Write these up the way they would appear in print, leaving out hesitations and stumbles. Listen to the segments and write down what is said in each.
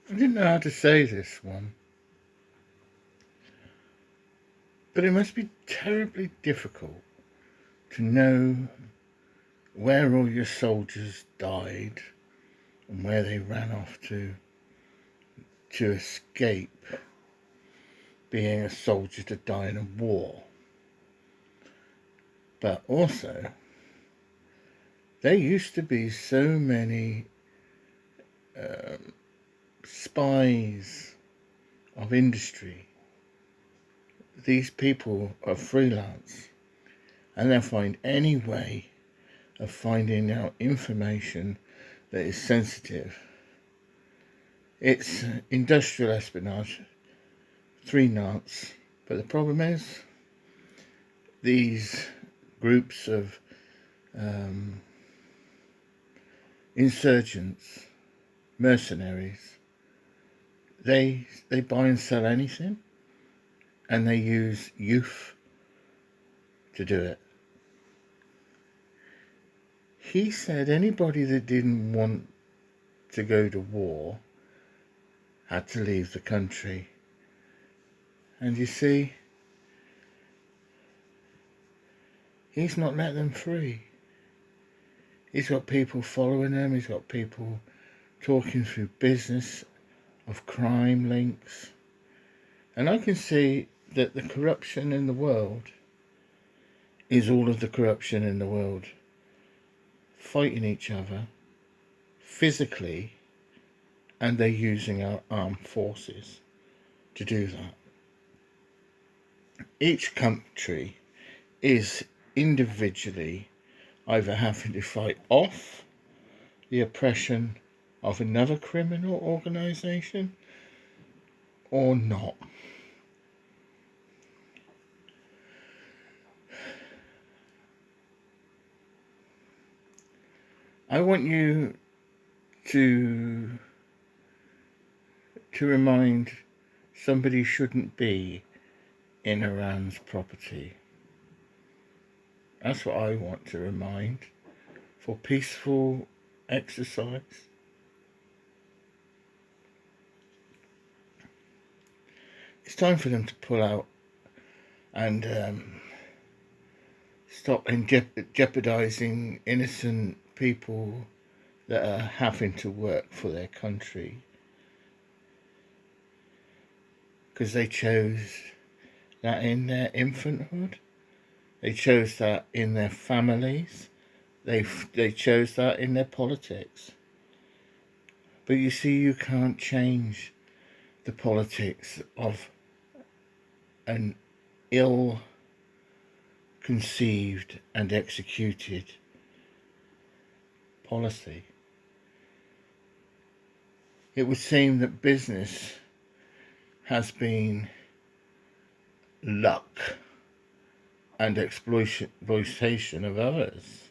I didn't know how to say this one, but it must be terribly difficult to know where all your soldiers died and where they ran off to escape being a soldier to die in a war. But also, there used to be so many spies of industry. These people are freelance and they'll find any way of finding out information that is sensitive. It's industrial espionage, three knots. But the problem is, these groups of insurgents, mercenaries, they buy and sell anything, and they use youth to do it. He said anybody that didn't want to go to war had to leave the country. And you see, he's not let them free. He's got people following him, he's got people talking through business of crime links. And I can see that the corruption in the world is all of the corruption in the world fighting each other physically, and they're using our armed forces to do that. Each country is individually either having to fight off the oppression of another criminal organisation or not. I want you to remind somebody shouldn't be in Iran's property. That's what I want to remind for peaceful exercise. It's time for them to pull out and stop jeopardizing innocent people that are having to work for their country because they chose that in their infanthood, they chose that in their families, they chose that in their politics. But you see, you can't change the politics of an ill conceived and executed policy. It would seem that business has been luck and exploitation of others.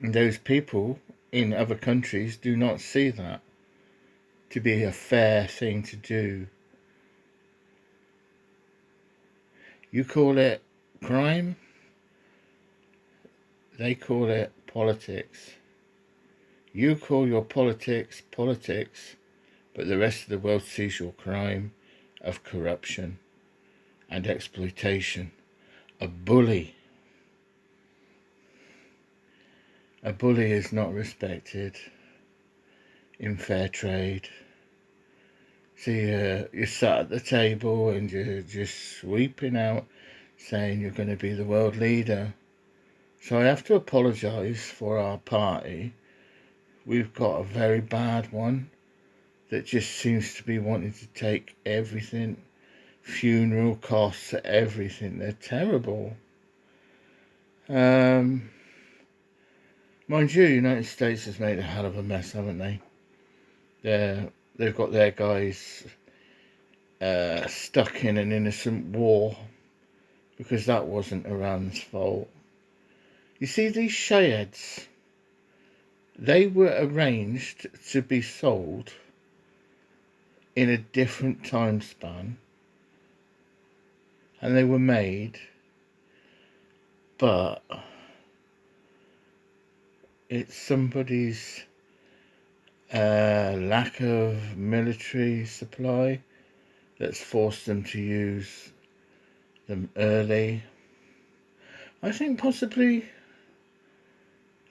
And those people in other countries do not see that to be a fair thing to do. You call it crime, they call it politics. You call your politics politics, but the rest of the world sees your crime of corruption and exploitation. A bully. A bully is not respected in fair trade. See, you're sat at the table and you're just sweeping out saying you're going to be the world leader. So I have to apologise for our party. We've got a very bad one that just seems to be wanting to take everything, funeral costs, everything. They're terrible. Mind you, the United States has made a hell of a mess, haven't they? They've got their guys stuck in an innocent war because that wasn't Iran's fault. You see, these Shaheeds, they were arranged to be sold in a different time span, and they were made, but it's somebody's lack of military supply that's forced them to use them early. I think possibly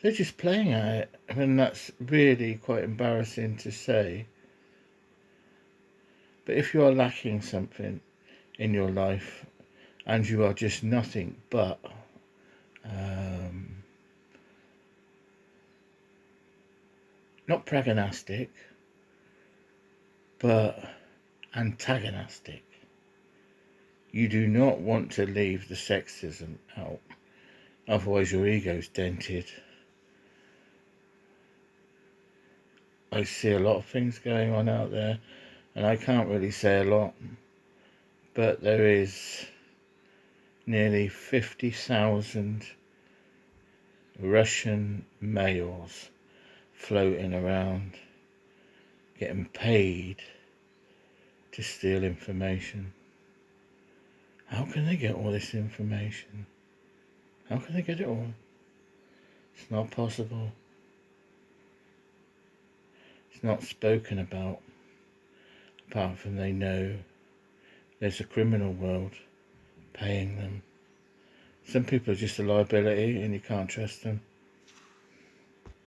they're just playing at it. I mean, that's really quite embarrassing to say. But if you are lacking something in your life and you are just nothing but not pragmatic, but antagonistic, you do not want to leave the sexism out. Otherwise your ego's dented. I see a lot of things going on out there, and I can't really say a lot, but there is nearly 50,000 Russian males floating around getting paid to steal information. How can they get all this information? How can they get it all? It's not possible. It's not spoken about, apart from they know there's a criminal world paying them. Some people are just a liability and you can't trust them.